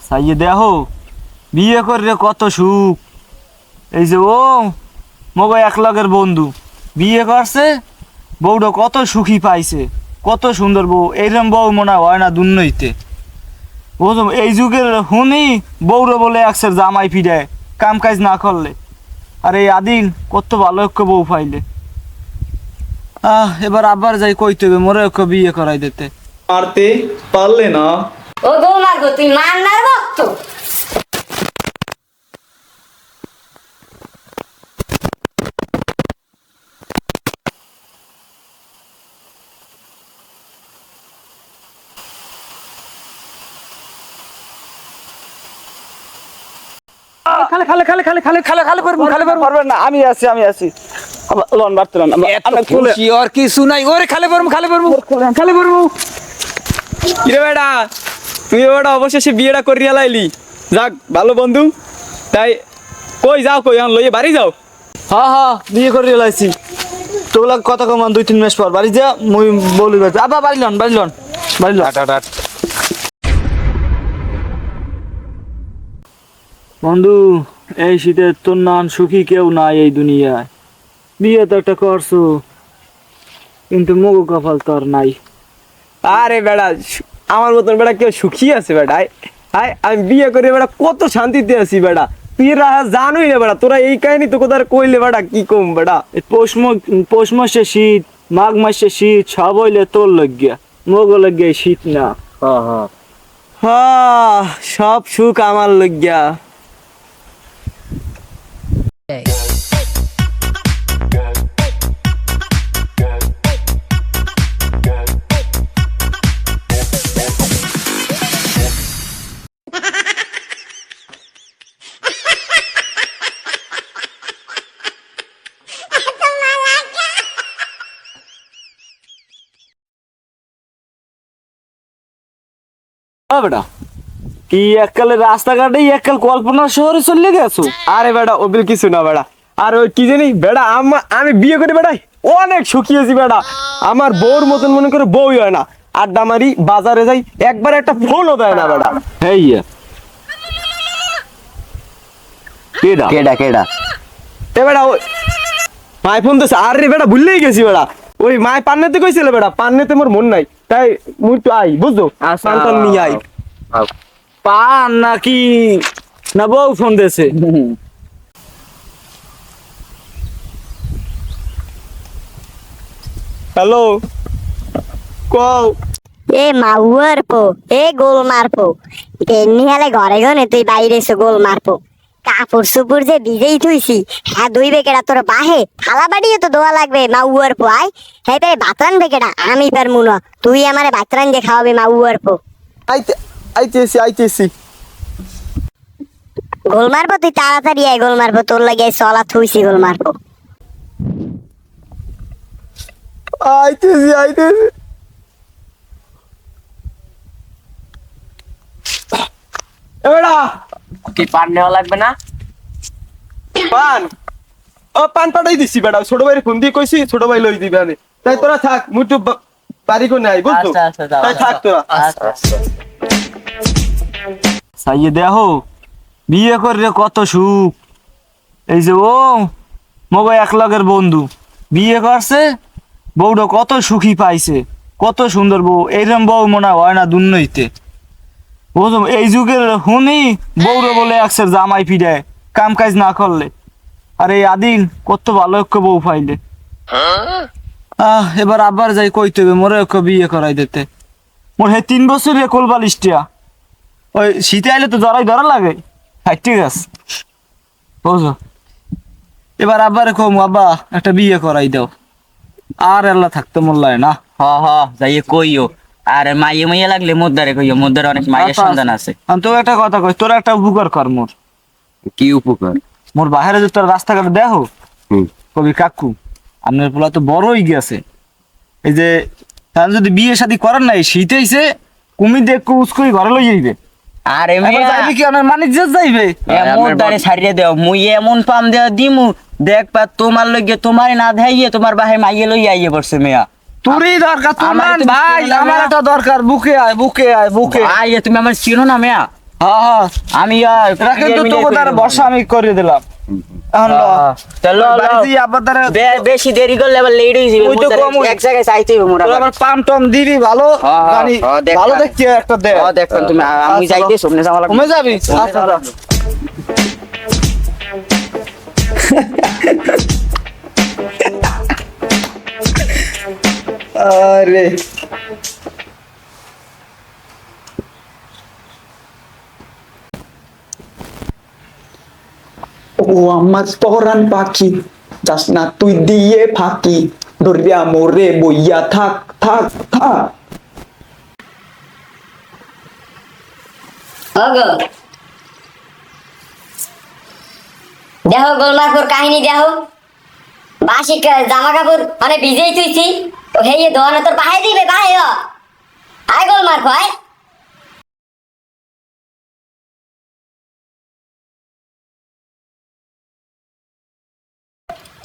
সাইয়ে দেখো বিয়ে করে কত সুখ। এই যে ও মগো এক লগের বন্ধু বিয়ে করছে, বউটা কত সুখী পাইছে, কত সুন্দর বউ। এইরকম বউ মনে হয় না দুর্নইতে। বুঝলাম এই যুগের হুনি বউরে বলে একসের জামাই ফিরায় কাম কাজ না করলে। আর এই আদিল কত ভালো একটা বউ পাইলে। এবার আবার যাই কইতে হবে মোরে একটা বিয়ে করাই দিতে। মারতে পারলে না। ও গো মাগো তুই মান্নার ভক্ত। খালে খালে খালে খালে খালে খালে খালে পারবো খালে পারবেন না। আমি আছি লন বাড়তে লন খুশি আর কিছু নাই। ওরে খালে পারবো খালে পারবো খালে পারবো। কিরে বেটা, তুই বেটা অবশেষে বিয়েটা করিয়া লাইলি। যাক ভালো বন্ধু। তাই কই যাও, কই এখন লইয়ে বাড়ি যাও। হ্যাঁ বিয়ে করে লাইছি। তোগুলা কত কমান 2-3 মাস পর বাড়ি যা মুই বলি আবার বাড়ি লন বন্ধু। এই শীতে তোর নান সুখী কেউ নাই এই দুনিয়ায়। বিয়ে তো একটা করছো কিন্তু মগু কপাল তোর নাই। আরে বেটা, আমার মতন বেটা কেউ সুখী আছে বেটা? আমি বিয়ে করে বেটা কত শান্তিতে আছি বেটা। তুই জানোই না বেটা, তোরা এই কাহিনী তো কোথায় কইলে বেটা কি কম বেটা। পৌষ মাসে শীত, মাঘ মাসে শীত, সব হইলে তোর লজ্ঞা, মগো লজ্ঞা শীত না। হ্যাঁ সব সুখ আমার লজ্ঞা। বেটা কি এককালে রাস্তাঘাটে এককাল কল্পনা শহরে চলে গেছো? আরে বেটা ওবিল কিছু না বেটা। আর ওই কি জানি বেটা, আমি বিয়ে করে বেটা অনেক সুখী আছি বেটা। আমার বউর মতন মনে করে বউই হয় না। আড্ডা মারি, বাজারে যাই, একবার একটা ফোনও দেয় না বেটা। কেডা এ বেটা ওই মাই ফোন দিছে। আরে বেটা ভুললেই গেছি বেটা। ওই মাই পান্নেতে কইছিল বেটা, পান্নেতে মোর মন নাই, তাই মুই একটু আই বুঝছো। পান নিয়ে আই। পান নাকি না বউ ফোন দিয়েছে? হ্যালো কও। এ মাউয়ার পো, এ গোল মারপো। এমনি হলে ঘরে গনে তুই বাইরে এসে গোল মারপো। কাপড় সুপুর যে ভিজেই থুইছি, হ্যাঁ দুই বেকেটা তোর বাহে থালা বাড়িয়ে তো দোয়া লাগবে মাউয়ার পো। আয় হ্যাঁ তাই বাতরান বেকেটা আমি পারমু না, তুই আমারে বাতরান দিয়ে খাওয়াবে মাউয়ার পো। আইতেছি। গোল মারবো তুই তাড়াতাড়ি আয়, গোল মারবো তোর লাগে চলা থুইছি গোল মারবো। আইতেছি। এবারে কি পান নেওয়া লাগবে না? পান পান পাঠাই দিছি বেটা। ছোট ভাইয়ের ফোন দিয়ে কইছি, ছোট ভাই লই দিবে আনে। তাই তোরা থাক, মুটু বাড়ি কোনে নাই বুঝছো। তাই থাক তোরা। সাইয়ে দেখো বিয়ে করে কত সুখ। এই যে ও মগো এক লগের বন্ধু বিয়ে করছে, বউটা কত সুখী পাইছে, কত সুন্দর বউ। এইরকম বউ মনে হয় না দুর্নইতে। বুঝলাম এই যুগের হুনি বউরে বলে একসের জামাই ফিরায় কাম কাজ না করলে। আর এই আদিল কত ভালো একটা বউ পাইলে। এবার আবার যাই কইতে হবে মোরে একটা বিয়ে করাই দিতে। মোর 3 বছরের কোলবালিশটিয়া ওই শীতে আইলে তো ধরা লাগে। ঠিক আছে বুঝো। এবার আবার কম আব্বা একটা বিয়ে করাই দাও। আর আল্লাহ থাকতে মোল্লায় না। যাইয়ে কইও। আর মাইয়ে লাগলে মোদ্দারে কইও, মোদ্দার অনেক মায়ের সন্তান আছে। আমি তো একটা কথা কই, তোরা একটা উপকার কর মোর। কি উপকার? মোর বাহিরে যে তোর রাস্তাঘাটে দেখো কবি কাকু আপনার পোলা তো বড়ই গেছে। এই যে তার যদি বিয়ে শাদী করেন নাই শীতে আইছে কুমি দেখো উস্কই ঘরে লই যাইবে। আরে যাইবে কি আপনার মানিজ্য যাইবে? মোদ্দারে ছাড়িয়ে দেও, মুই এমন পাম দেওয়া দিমু দেখবা তোমার লইগে তোমার না দেখাইয়ে তোমার বাহে মাইয়ে লই আইয়ে পড়ছে মেয়া। তোরই দরকার, তোর আমার মান তো ভাই বুঝতে আমার না। একটা দরকার। বুকে আয় আইয়ে তুমি আমার চিনো না মেয়া। হ্যাঁ হ্যাঁ আমি এটা কিন্তু তোকে তার বর্ষা আমি করে দিলাম এখন ল চলো বাড়িতে আবার তারা বেশি দেরি করলে আবার লেট হয়ে যাবে ওই তো কম এক জায়গায় চাইতে হবে মোরা তোর আবার পাম টম দিবি ভালো হ্যাঁ, গানি হ্যাঁ, দেখ ভালো না। দেখছি একটা দে দেখুন তুমি আমি আচ্ছা, যাইতে সামনে যাওয়া লাগবে কমে যাবি আচ্ছা আরে ও আমার পরাণ পাখি যাস না তুই দিয়ে ফাঁকি ধরিয়া মোরে বইয়া থাক থাক থাক। ওগো দেখো গোলমার্কর কাহিনী দেখো বাসি জামা কাপড় মানে ভিজেই তুইছি তো হেই দোয়ানে তোর বাহাই দিবে বাহাই আয় গোলমার্ক আয়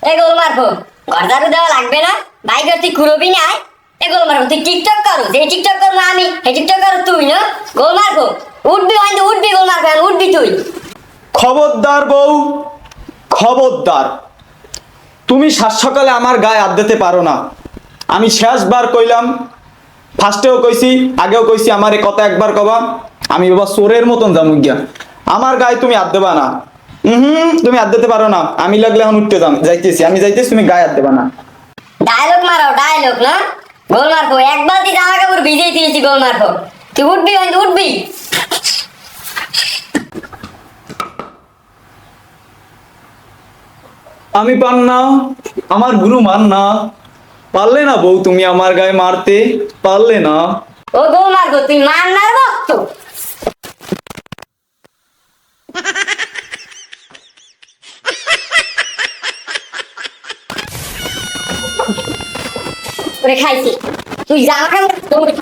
এ গোলমার্ক ঘর ঝাড়ু দেওয়া লাগবে না বাইকের তুই কুরবি না আয় এ গোলমার্ক তুই টিকটক করো যে টিকটক করো না আমি এই টিকটক করো তুই না গোলমার্ক উঠবি হয়তো উঠবি গোলমার্ক উঠবি তুই খবরদার বউ, খবরদার, তুমি সাত সকালে আমার গায়ে হাত দিতে পারো না। আমি শেষবার কইলাম, ফার্স্টেও কইছি, আগেও কইছি, আমার এ কথা একবার কবা, আমি বাবা চোরের মতন যাবো গিয়া। আমার গায়ে তুমি হাত দেবা না। তুমি হাত দিতে পারো না। আমি লাগলে এখন উঠতে যাইতেছি, আমি যাইতেছি, তুমি গায়ে হাত দেবা না। ডায়লগ মারাও ডায়লগ না গোলমার্ক এক বালতি জামা কাপড় ভিজেই দিয়েছি গোলমার্ক তুই উঠবি হয়তো উঠবি আমি পান না, আমার গুরু মান না, পারলে না বউ তুমি আমার গায়ে মারতে, পারলে না। ও গোলমার্ক তুই মান্নার ভক্ত ওরে খাইছি তুই জামা কাপড়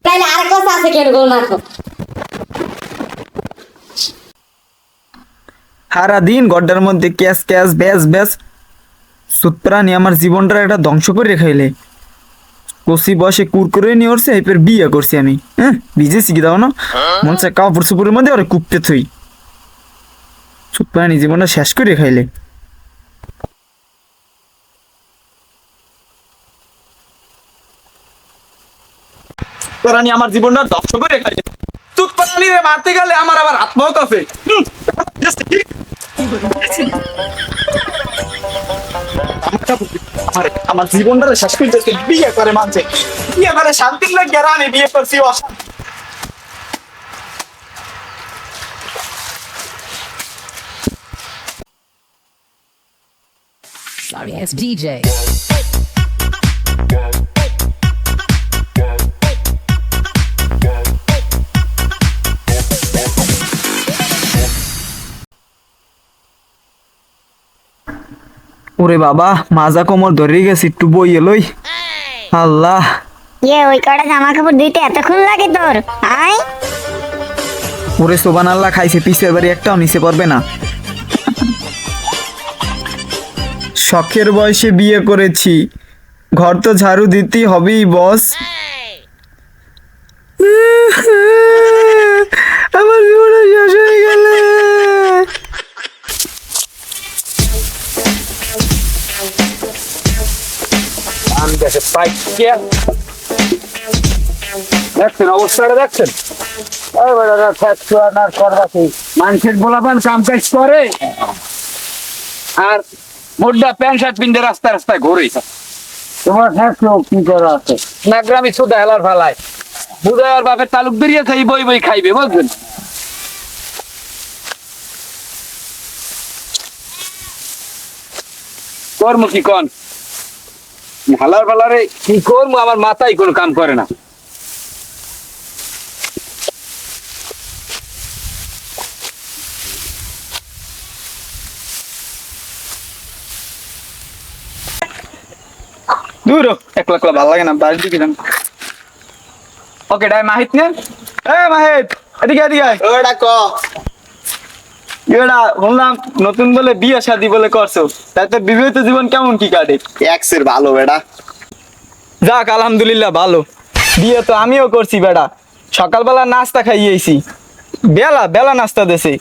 তাইলে আর কথা আছে কেন গোলমার্ক সারা দিন গড্ডার মধ্যে ক্যাশ ক্যাশ ব্যাস ব্যাস সুতরানি আমার জীবনটা একটা ধ্বংস করে রেখাইলে কষি বসে কুর করে নিয়ে উঠছে এরপর বিয়ে করছি আমি হ্যাঁ ভিজে শিখে দাও না মনে হচ্ছে কাপড় সুপুরের মধ্যে ওরা কুপতে থই সুতরানি জীবনটা শেষ করে রেখাইলে রানী আমার জীবনটা ধ্বংস করে খাই তুই পানি রে মারতে গেলে আমার আবার আত্মাও কাফে আমার জীবনটা শেষ করতেছে বিয়ে করে মানছে বিয়ে করে শান্তির লাগে আর আমি বিয়ে করছি অশান্তি Sorry ass DJ. ওরে বাবা মাজা কোমর ধরে গেছে একটু বইয়ে লই আল্লাহ ওই কটা জামা কাপড় দিতে এতক্ষণ লাগে তোর আয় ওরে সোবান আল্লাহ খাইছে পিসের বাড়ি একটাও নিচে পড়বে না শখের বয়সে বিয়ে করেছি ঘর তো ঝাড়ু দিতেই হবেই বস আমার জীবনটা শেষ হয়ে গেলে দেখছেন অবস্থাটা দেখছেন মানুষের বলাবান কাম কাজ করে আর মোড্ডা প্যান্ট শার্ট পিন্ধে রাস্তায় রাস্তায় ঘুরে তোমার থাকছো কি করা আছে না গ্রামে সুদা হেলার ফালায় বুঝায় আর বাপের তালুক বেরিয়ে খাই বই বই খাইবে বুঝলেন কর্ম কি কন হালার ফালারে কি করবো আমার মাথায় কোনো কাম করে না দূর একলা একলা ভালো লাগে না বাড়ির দিকে যান ওকে ডাই মাহিত নেন মাহিত এদিকে এদিকে আয় ওটা ক এরা বললাম নতুন বলে বিয়ে শাদী বলে করছো তাই তো বিবাহিত জীবন কেমন কি কাটে এক্সের ভালো বেটা যাক আলহামদুলিল্লাহ ভালো বিয়ে তো আমিও করছি বেটা সকালবেলা নাস্তা খাইয়েছি বেলা বেলা নাস্তা দেছে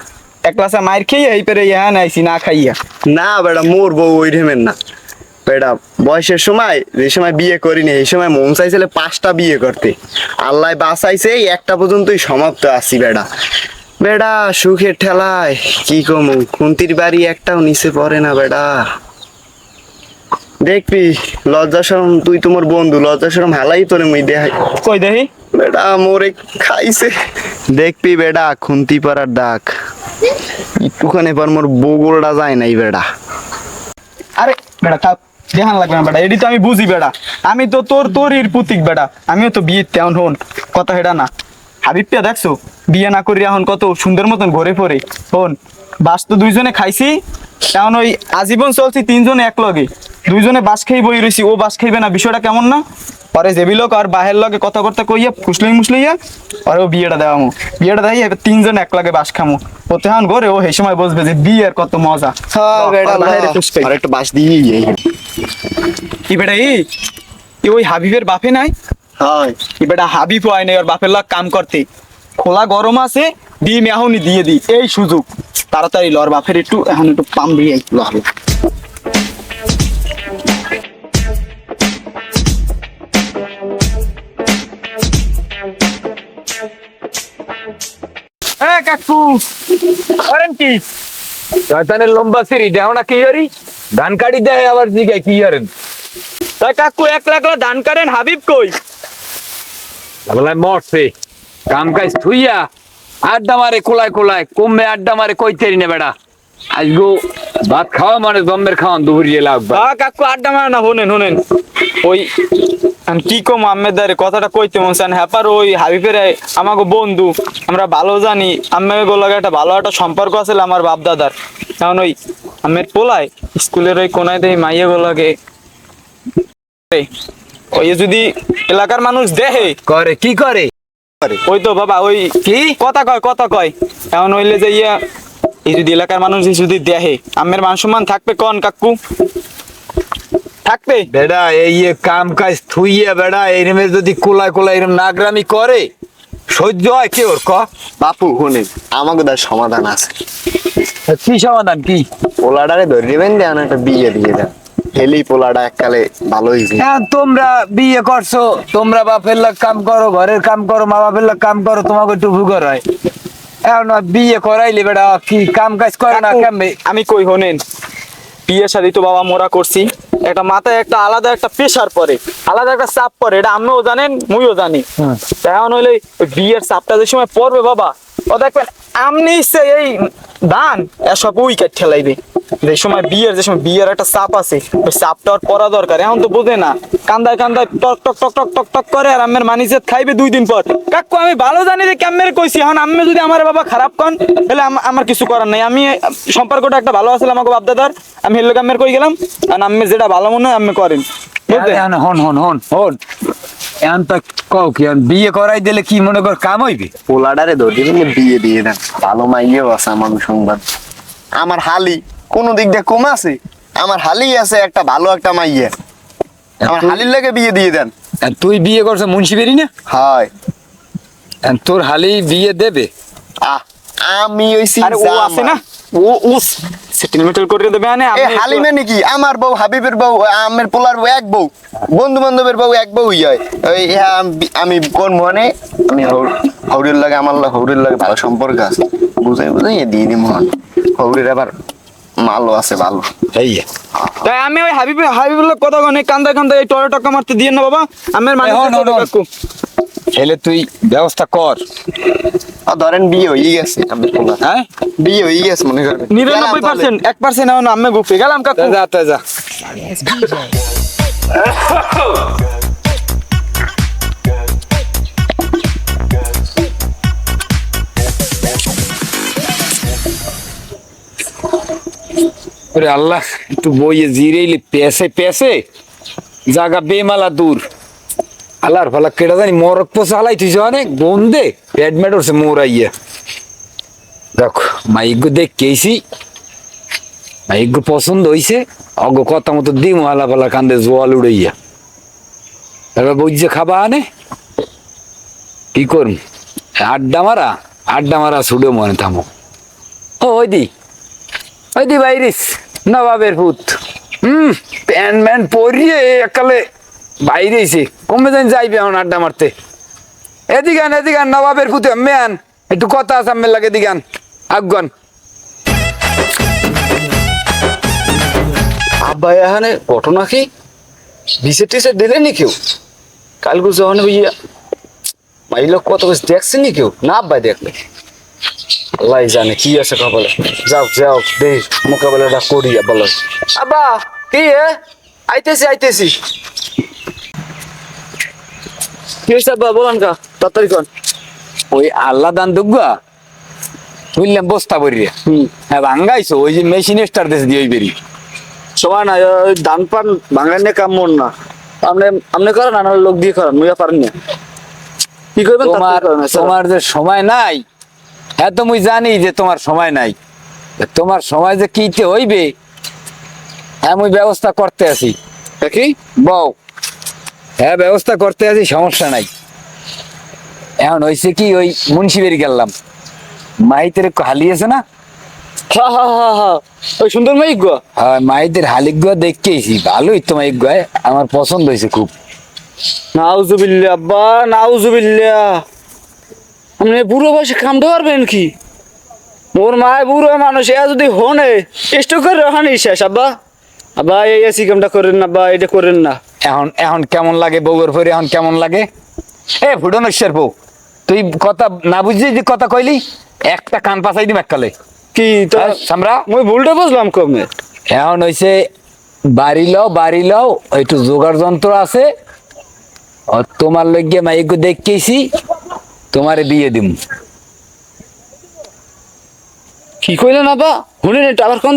এক গ্লাসে মায়ের খেয়ে এই পেরে ইহা নাইছি না খাইয়া। না বেটা, মোর বউ ওই ঢেমের না বেটা। বয়সের সময় যে সময় বিয়ে করিনি এই সময় মন চাইছিল 5টা বিয়ে করতে, আল্লাহ বাঁচাইছে এই একটা পর্যন্তই সমাপ্ত আছি বেটা। বেটা সুখের ঠেলায় কি কমু, খুন্তির বাড়ি একটাও নিচে পড়ে না বেটা। দেখবি লজ্জা শরম, তুই তোমার বন্ধু, লজ্জা শরম হালাই তোরে মুই দেখাই। কই দেখি বেটা মোরে খাইছে, দেখবি বেটা খুন্তি পাড়ার ডাক। একটুখানি পর মোর বগুড়া যায় নাই বেটা। আরে বেটা থাক, দেখান লাগবে না বেটা, এডি তো আমি বুঝি বেটা, আমি তো তোরই পুতিক বেটা, আমিও তো বিয়ে তেমন হন কথা হেডা না। হাবিবটা দেখছো বিয়ে না করি এখন কত সুন্দর মতন ঘরে পড়ে হন। বাস তো দুইজনে খাইছি, এখন ওই আজীবন চলছি 3 জনে এক লগে, 2 জনে বাস খেয়ে বই রয়েছি, ও বাস খাইবে না, বিষয়টা কেমন না? পরে জেবি লোক আর বাহের লগে কথা করতে কইয়া মুসলিয়া আর ও বিয়েটা দেওয়ামো, বিয়েটা দেয় এবার 3 জন এক লগে বাস খামো, ও তেহান ঘরে ও সেই সময় বসবে যে বিয়ের কত মজা। আর একটা বাস দিয়ে কি বেটা এই ওই হাবিবের বাপে নাই? হয় কি বেটা হাবিব হয় নাই ওর বাপের লাগ কাম করতে, খোলা গরম আছে ডিম এখনই দিয়ে দিই, এই সুযোগ তাড়াতাড়ি লর বাপের একটু এখন একটু পাম দিয়ে লর। কাকু করেন কি? শয়তানের লম্বা সিঁড়ি দেও না কি হরি, ধান কাটি দেয় আবার জিগায় কি হরেন। তাই কাকু একলা একলা ধান কাটেন, হাবিব কই? বলে মরছে কাম কাজ থুইয়া আড্ডা মারে কোলায় কোলায়, কমবে আড্ডা মারে কইতেরি না বেড়া। আজগো ভাত খাওয়া মানে জম্মের খাওয়ান দুপুরিয়ে লাগবে। কাকু আড্ডা মারে না, হোনেন ওই কি কম আম্মেদার কথাটা কইতে মন চান হ্যাপার ওই হাবিবের আমাকে বন্ধু, আমরা ভালো জানি আম্মে গোলাগে একটা ভালো একটা সম্পর্ক আছে আমার বাপ দাদার। এখন ওই আম্মের পোলায় স্কুলের ওই কোনায় দেই মাইয়ে গোলাগে, ওই যদি এলাকার মানুষ দেখে করে কি করে? ওই তো বাবা ওই কি কথা কয় এখন হইলে যে ইয়া এই যদি এলাকার মানুষ যদি দেখে আম্মের মান সম্মান থাকবে কন কাকু? থাকবে বেড়া এই কাম কাজ থুইয়া বেড়া এরম যদি কোলায় কোলায় এরম নাগরামি করে সহ্য হয় কি ওর? ক বাপু শুনেন, আমাকে তার সমাধান আছে। কি সমাধান কি? পোলাডারে ধরে নেবেন, দেন একটা বিয়ে দিয়ে দেন, হেলি পোলাডা এককালে ভালো হয়েছে। হ্যাঁ তোমরা বিয়ে করছো, তোমরা বাপের লাগ কাম করো, ঘরের কাম করো, মা বাপের লাগ কাম করো, তোমাকে একটু ভুগর হয়। এখন বিয়ে করাইলে বেড়া কি কাম কাজ করে না কাকু, কেমবে? আমি কই হোনেন, বিয়ে শাদি তো বাবা মোরা করছি, একটা মাথায় একটা আলাদা একটা প্রেশার পড়ে, আলাদা একটা চাপ পড়ে, এটা আমিও জানেন মুইও জানি। এখন হইলে ওই বিয়ের চাপটা যে সময় পড়বে বাবা, ও দেখবেন আমনি এই ধান এসব উইকেট ঠেলাইবে। যে সময় বিয়ের একটা চাপ আছে, ওই চাপটা ওর পড়া দরকার। এখন তো বোঝে না, কান্দায় টক টক টক টক টক টক করে, আর আম্মের মানিজেত খাইবে 2 দিন পর। কাকু আমি ভালো জানি যে কেমনের কইছি, এখন আম্মে যদি আমার বাবা খারাপ কন তাহলে আমার কিছু করার নাই। আমি সম্পর্কটা একটা ভালো আছে আমাকে বাপ দাদার, আমি হেল্লো আম্মের কই গেলাম, আর আম্মে যেটা ভালো মনে হয় আম্মে করেন, বুঝলেন? হন এখন তো কও কি বিয়ে করাই দিলে কি মনে কর কাম হইবে? পোলাডারে ধরে নেবেন, বিয়ে দিয়ে দেন, ভালো মাইয়েও আছে আমার সংবাদ। আমার হালি কোন দিক দিয়ে কম আছে, আমার হালি আছে একটা ভালো একটা মাইয়া, আমার হালির লাগে বিয়ে দিয়ে দেন। আর তুই বিয়ে করছো মুন্সিবেরি না? হয় আর তোর হালি বিয়ে দেবে? আমি ওইছি আরে ও আছে না, ও সেটেলমেন্ট করে দেবে। মানে হালি মানে কি, আমার বউ, হাবিবের বউ, আমের পোলার বউ এক বউ, বন্ধু বান্ধবের বউ এক বউ হয়। ওই আমি কোন মনে আমি হৌরির লাগে, আমার হৌরির লাগে ভালো সম্পর্ক আছে, বুঝাই দিয়ে দিই মহান। হৌরির আবার মালও আছে ভালো। তাই আমি ওই হাবিবুল্লাহ কথা কনে কান্দা এই টরে টক্কা মারতে দিয়ে না বাবা, আমের মানে কাকু ছেলে তুই ব্যবস্থা কর। ধরেন বিয়ে হয়ে গেছে আমের পোলার, হ্যাঁ বিয়ে হয়ে গেছে মনে করেন 99%, 1% এখন আম্মে গুপে গেলাম কাকু। যা ওরে আল্লাহ, একটু বইয়ে জিরেইলে পেছে জাগা বেমালা দূর। আল্লাহর ভালা কেটা জানি মরক পোষা হালাই তুই অনেক বন্ধে প্যাডমেট উঠছে মোরাইয়া। দেখ মাইগো দেখেছি, মাইগো পছন্দ হইছে, অগ কথা মতো দিম হালা ফালা কান্দে জোয়াল উড়াইয়া। এবার বুঝছে খাবা আনে কি করুন, আড্ডা মারা আড্ডা মারা ছুড়ে মনে থামো। ও ওই দি বাইরিস নবাবের পুত। প্যান্ট ম্যান্ট পরিয়ে একালে বাইরেছে, কমে যান যাইবে এখন আড্ডা মারতে। এদিগান নবাবের পুতে ম্যান একটু কথা আছে আমের লাগে দিগান আগুয়ান। আব্বা এখানে ঘটনা কি বিসে টিসে দিলেনি কেউ? কালকে যখন বুঝিয়া মাইল কত কিছু দেখছেনি কেউ? না আব্বাই দেখলে আল্লাহ জানে কি আছে কপালে। যাও দেখ মোকাবেলাটা করি আব্বা। আব্বা কি আইতেছি কি হয়েছে আব্বা বলান কা তাড়াতাড়ি কন। ওই আল্লাহ দান দুগা বুঝলাম বস্তা বরি রে। হ্যাঁ ভাঙ্গাইছো ওই যে মেশিন স্টার দেশ দিয়ে বেরি সময় না ওই ধান পান ভাঙার নিয়ে কাম মন না। আপনি করেন আনার লোক দিয়ে করেন, মুইয়া পারেন না। কি করবেন তোমার যে সময় নাই, হ্যাঁ তো মুই জানি যে তোমার সময় নাই। তোমার সময় যে কিতে হইবে হ্যাঁ মুই ব্যবস্থা করতে আছি। কি বউ? হ্যাঁ ব্যবস্থা করতে আছি, সমস্যা নাই। এখন হয়েছে কি ওই মুন্সিবেরি গেলাম, মাইতের একটু হালিয়েছে না। ওই সুন্দর মাইক গো। হ্যাঁ মাইদের হালিক গুয়া দেখেছি, ভালোই তো মাইক গুয়া, আমার পছন্দ হয়েছে খুব। নাউজুবিল্লাহ আব্বা নাউজুবিল্লাহ। আপনি বুড়ো বয়সে কামতে পারবেন কি? মোর মায় বুড়ো মানুষ, এ যদি হনে স্টোক করে হানি শেষ। আব্বা এই এসি কামটা করেন না, এটা করেন না। এখন কেমন লাগে বউয়ের পরে? এখন কেমন লাগে? এ ফুটনশ্বর বউ, তুই কথা না বুঝলি যে কথা কইলি, একটা কান পাচাই দিম এককালে। কি তো সামরা মুই ভুলটা বুঝলাম কমে। এখন হইছে বাড়ি লও একটু জোগাড় যন্ত্র আছে, তোমার লইগে মাইকু দেখেছি, তোমারে বিয়ে দিম। কি কইলেন আব্বা? শুনেন এটা আবার কোন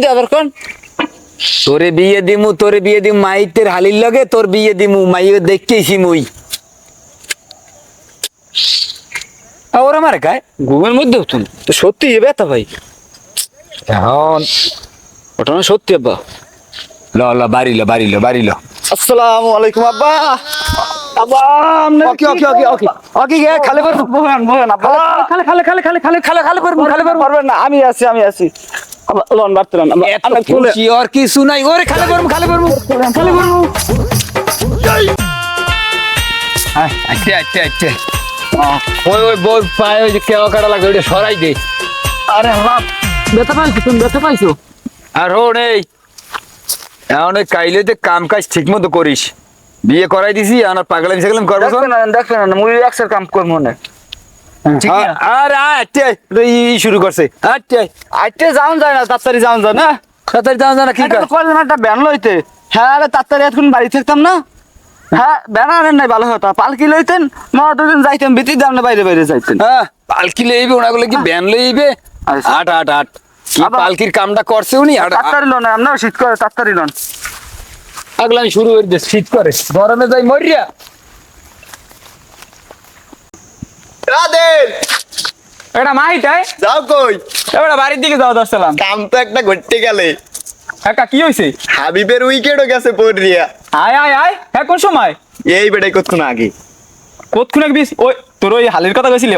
তোরে বিয়ে দিমু মাইতের হালির লগে তোর বিয়ে দিমু, মাইকে দেখেছি মুই। ওরা মারে গায়ে ঘুমের মধ্যে হতুন তো সত্যি এ ব্যথা ভাই। এখন ঘটনা সত্যি আব্বা। ল বাড়ি ল। আসসালামু আলাইকুম আব্বা। আব্বা ওকে গে খালে বহেন আব্বা। খালে পারবেন না, আমি আছি আব্বা। লন বাড়তে লন আব্বা। খুশি আর কিছু নাই, ওরে খালে করবো। আচ্ছা ওই বই পায় ওই যে কেওয়া কাটা লাগবে ওইটা সরাই দে। আরে আল্লাহ, ব্যথা পাইছো? আর হো নেই এখন ওই কাইলেতে কাম কাজ ঠিক মতো করিস। বিয়ে করাই দিছি, আর পাগলামি সাগলাম করবো। দেখবেন না মুই একসাথে কাম করবো না। আর শুরু করছে। আইতে যাওন যায় না, তাড়াতাড়ি যাওন যায় না। কি কইলেন একটা ব্যান লইতে। হ্যাঁ আরে তাড়াতাড়ি এখন বাড়ি থাকতাম না। হ্যাঁ ব্যান আনেন নাই ভালো হতো, পালকি লইতেন মা দুদিন যাইতাম বিতি দাম না, বাইরে যাইতেন। হ্যাঁ পালকি লইবে ওনাগুলো কি ব্যান লইবে? আট কি পালকির কামটা করছে উনি। তাড়াতাড়ি লোন, আপনার শীত করে তাড়াতাড়ি লোন। আগলামি শুরু করে দে, শীত করে গরমে যাই মরিয়া। এটা মাইটাই যাও কই? এবার বাড়ির দিকে যাও দশলাম। কাম তো একটা ঘটতে গেলে। একা কি হয়েছে? হাবিবের উইকেটও গেছে পড়রিয়া। আয় হ্যাঁ কোন সময়? এই বেটাই কতক্ষণ আগে। কতক্ষণ এক বিশ ওই তোর ওই হালের কথা কইছিলি।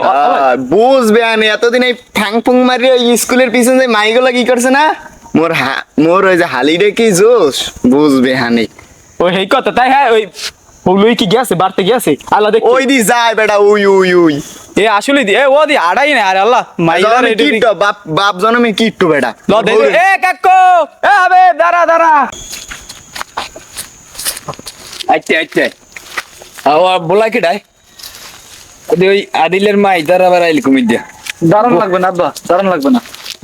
বুঝবে আনে এতদিন এই ফাং ফুং মারি ওই স্কুলের পিছনে মাইগুলা কি করছে না? মোর ওই যে হালিরে কি জোশ বুঝবে হানি। ওই এই কথা তাই। হ্যাঁ ওই ওই কি গেছে বাড়তে গেছে আল্লাহ দেখ। ওই দি যায় বেটা উই এ আসলে দি ও দি আড়াই না। আরে আল্লাহ মাইলার কিট্টো বাপ জনমে কিট্টো বেটা। এ কাকু এ হবে দাঁড়া। আচ্ছা বলা কি ডাই ওই আদিলের মাই তার আবার আইলি কুমির দিয়া। দাঁড়ান লাগবে না আব্বা, দাঁড়ান লাগবে না।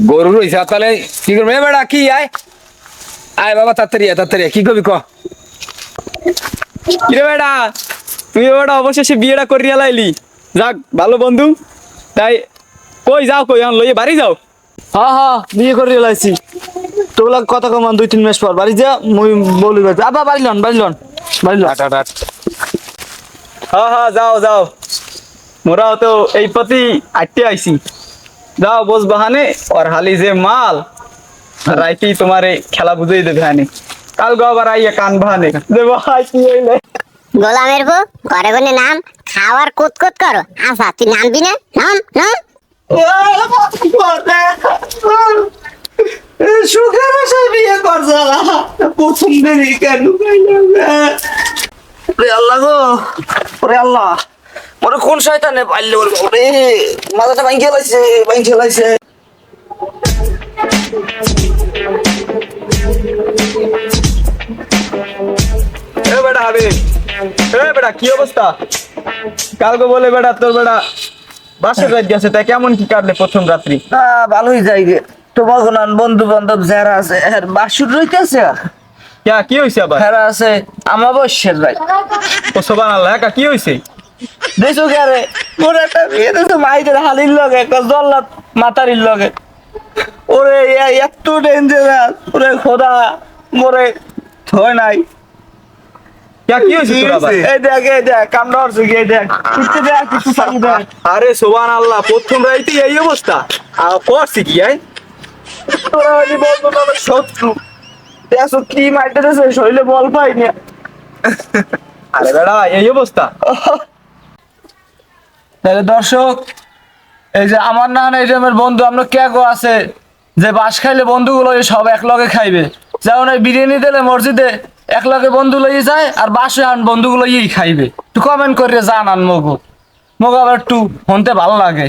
গরু রইছে তাহলে কি করবে? বেড়া কি আয় বাবা তাড়াতাড়ি কি করবি ক? কিরে বেটা, তুই বেটা অবশেষে বিয়েটা করিয়া লাইলি। যাক ভালো বন্ধু। তাই কই যাও, কই এখন লইয়ে বাড়ি যাও? হ্যাঁ বিয়ে করিয়া লাইছি। তোলা কথা কমান 2-3 মাস পর বাড়ি যা, মুই বলি আব্বা বাড়ি লন। হ্যাঁ যাও মোরাও তো এই প্রতি আটতে আইছি। যাও বস বাহানে আর হালি যে মাল রাইতেই তোমারে খেলা বুঝাই দেবে হানি। কাল গো আবার আইয়া কান বাহানে দেব। কি হইলে গোলামের বউ ঘরে ঘরে নাম খাওয়ার কুত করো। আচ্ছা তুই নামবি না? নাম সুখের আশায় বিয়ে করছে প্রথম দিনই কেন আল্লাহ গো, ওরে আল্লাহ, ওরে কোন শয়তানে পাইলে ওরে মাথাটা ভাঙ খেলাইছে এ বেটা আবে, এ বেটা কি অবস্থা? কালকে বলে বেটা তোর বেটা বাসর রাত গেছে, তাই কেমন কি কাটলে প্রথম রাত্রি? ভালোই যাই গে তোমার কোন বন্ধু বান্ধব যারা আছে এর বাসুর রইতেছে কি হয়েছে আবার? যারা আছে আমাবস্যের ভাই ও সোবান আল্লাহ, একা কি হয়েছে? দেখছো কে রে মোর একটা বিয়ে দেখছো মাইদের হালির লগে একটা জল্লাদ মাতারির লগে ওরে এত ডেঞ্জারাস ওরে খোদা মোরে থয় নাই কি হয়েছে তোর আবার? এই দেখ কামড়া হচ্ছে কি এই দেখ কিছু দেখ কিছু সারি দেখ আরে সোবান আল্লাহ, প্রথম রাইতে এই অবস্থা? করছি কি তোরা হলি বলবো না আমার শত্রু দেখছো কি মাইতেছে শরীরে বল পাইনি আরে বেটা এই অবস্থা? তাহলে দর্শক এই যে আমার না এই যে আমার বন্ধু আমরা কে গো আছে যে বাস খাইলে বন্ধুগুলো সব এক লগে খাইবে যেমন এই বিরিয়ানি দিলে মসজিদে এক লগে বন্ধু লইয়ে যায় আর বাসে আন বন্ধুগুলো খাইবে একটু কমেন্ট করে জানান মগো আবার একটু শুনতে ভালো লাগে।